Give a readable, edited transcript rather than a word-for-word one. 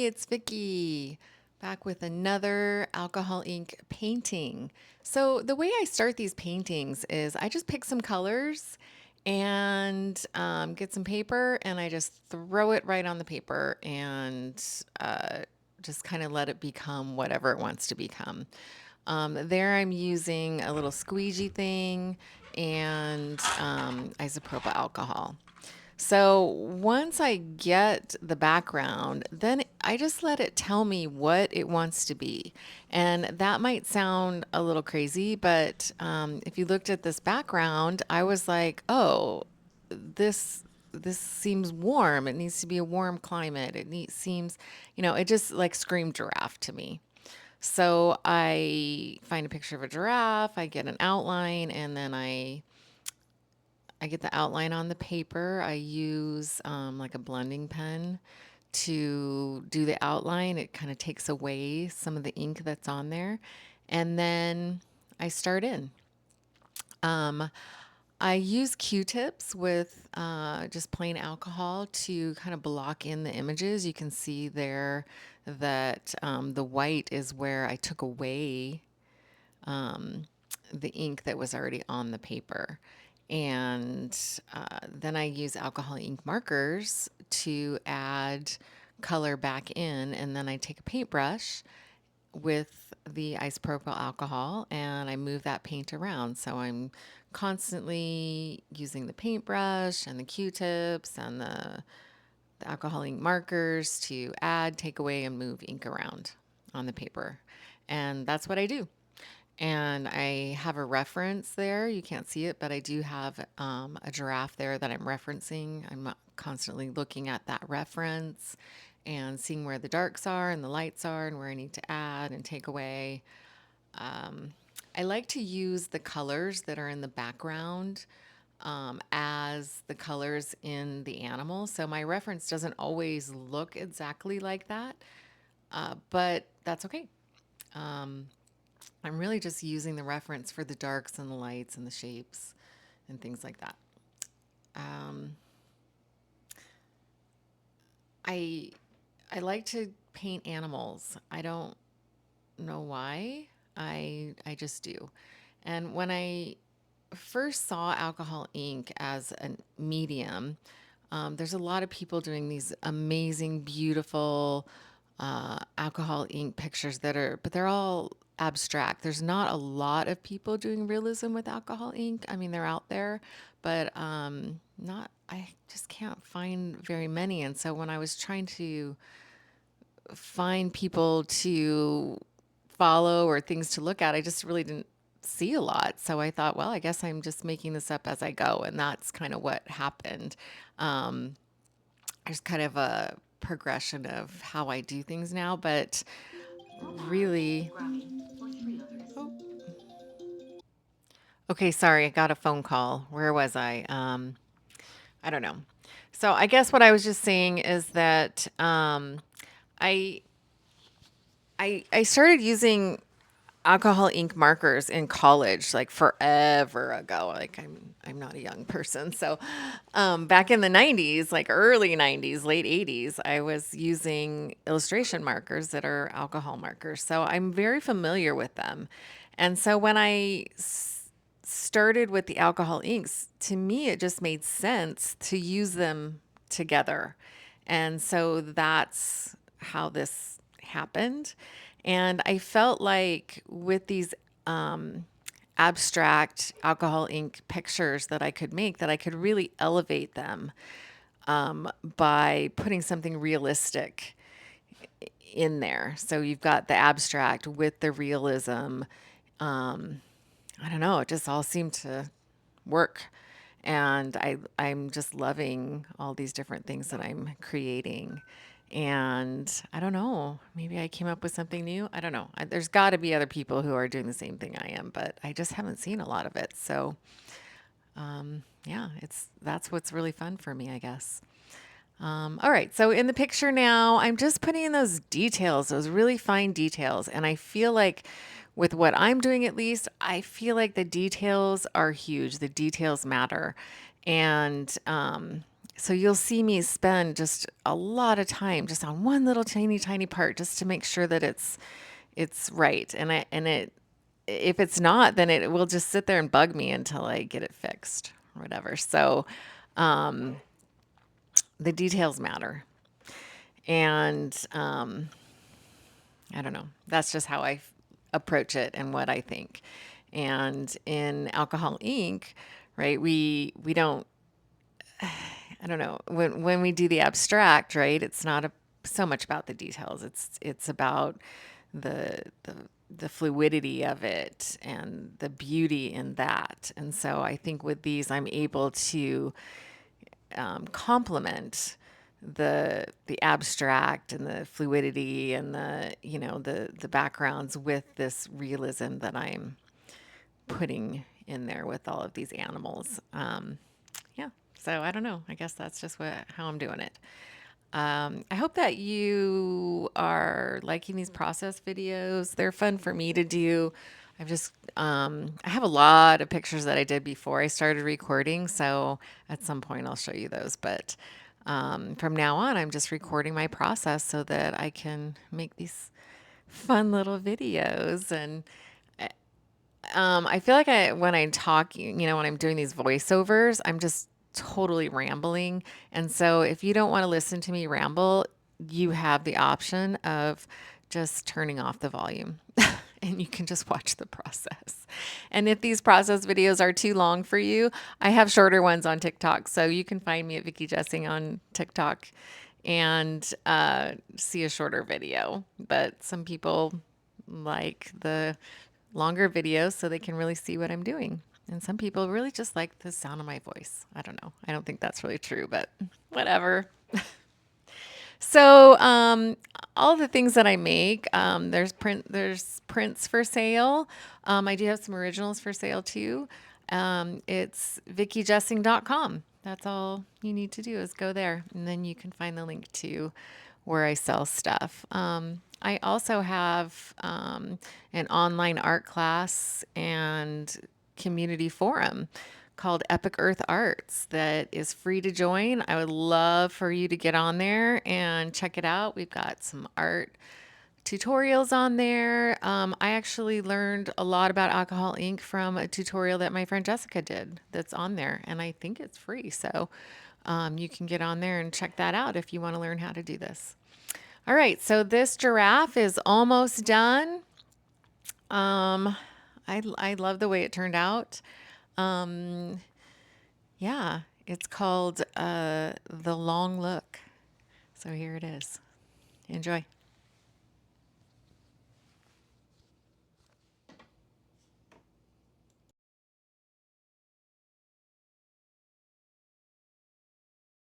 it's Vicky back with another alcohol ink painting. So the way I start these paintings is I just pick some colors and get some paper and I just throw it right on the paper and just kind of let it become whatever it wants to become. There I'm using a little squeegee thing and isopropyl alcohol. So once I get the background, then I just let it tell me what it wants to be. And that might sound a little crazy, but if you looked at this background, I was like, oh, this seems warm. It needs to be a warm climate. Seems, it just like screamed giraffe to me. So I find a picture of a giraffe, I get an outline, and then I get the outline on the paper. I use like a blending pen to do the outline. It kind of takes away some of the ink that's on there. And then I start in. Um, I use Q-tips with just plain alcohol to kind of block in the images. You can see there that the white is where I took away the ink that was already on the paper. And then I use alcohol ink markers to add color back in. And then I take a paintbrush with the isopropyl alcohol and I move that paint around. So I'm constantly using the paintbrush and the Q-tips and the alcohol ink markers to add, take away, and move ink around on the paper. And that's what I do. And I have a reference there. You can't see it, but I do have a giraffe there that I'm referencing. I'm constantly looking at that reference and seeing where the darks are and the lights are and where I need to add and take away. I like to use the colors that are in the background as the colors in the animal. So my reference doesn't always look exactly like that, but that's okay. I'm really just using the reference for the darks and the lights and the shapes and things like that. Um, I I like to paint animals. I don't know why. I just do. And when I first saw alcohol ink as a medium, there's a lot of people doing these amazing, beautiful alcohol ink pictures but they're all abstract. There's not a lot of people doing realism with alcohol ink. I mean, they're out there, but I just can't find very many. And so when I was trying to find people to follow or things to look at, I just really didn't see a lot. So I thought, well, I guess I'm just making this up as I go. And that's kind of what happened. Um, there's kind of a progression of how I do things now, but really. Oh, okay, sorry, I got a phone call. Where was I? I don't know. So I guess what I was just saying is that I I started using alcohol ink markers in college like forever ago. Like I'm not a young person. So back in the 90s, like early 90s, late 80s, I was using illustration markers that are alcohol markers. So I'm very familiar with them. And so when started with the alcohol inks, to me it just made sense to use them together. And so that's how this happened. And I felt like with these abstract alcohol ink pictures that I could make, that I could really elevate them by putting something realistic in there. So you've got the abstract with the realism. I don't know, it just all seemed to work. And I'm just loving all these different things that I'm creating. And I don't know, maybe I came up with something new. I don't know. There's got to be other people who are doing the same thing I am, but I just haven't seen a lot of it. So, yeah, that's what's really fun for me, I guess. All right, so in the picture now, I'm just putting in those details, those really fine details. And I feel like with what I'm doing at least, I feel like the details are huge. The details matter. And So you'll see me spend just a lot of time just on one little tiny part just to make sure that it's right. And it if it's not, then it will just sit there and bug me until I get it fixed or whatever. So the details matter. And I don't know. That's just how approach it and what I think. And in Alcohol Inc., right, we don't, I don't know, when we do the abstract, right, it's not so much about the details. It's about the the fluidity of it and the beauty in that. And so I think with these, I'm able to complement the abstract and the fluidity and the backgrounds with this realism that I'm putting in there with all of these animals. Yeah. So I don't know. I guess that's just how I'm doing it. I hope that you are liking these process videos. They're fun for me to do. I have a lot of pictures that I did before I started recording. So at some point I'll show you those. But from now on, I'm just recording my process so that I can make these fun little videos. And I feel like when I talk, when I'm doing these voiceovers, I'm just totally rambling. And so if you don't want to listen to me ramble, you have the option of just turning off the volume and you can just watch the process. And if these process videos are too long for you, I have shorter ones on TikTok. So you can find me at Vicky Jessing on TikTok and see a shorter video. But some people like the longer videos so they can really see what I'm doing. And some people really just like the sound of my voice. I don't know. I don't think that's really true, but whatever. So, all the things that I make, there's prints for sale. I do have some originals for sale too. It's vickyjessing.com. That's all you need to do is go there, and then you can find the link to where I sell stuff. I also have an online art class and community forum called Epic Earth Arts that is free to join. I would love for you to get on there and check it out. We've got some art tutorials on there. I actually learned a lot about Alcohol Inc. from a tutorial that my friend Jessica did that's on there, and I think it's free. So you can get on there and check that out if you want to learn how to do this. All right, so this giraffe is almost done. I love the way it turned out. Yeah, it's called The Long Look. So here it is. Enjoy.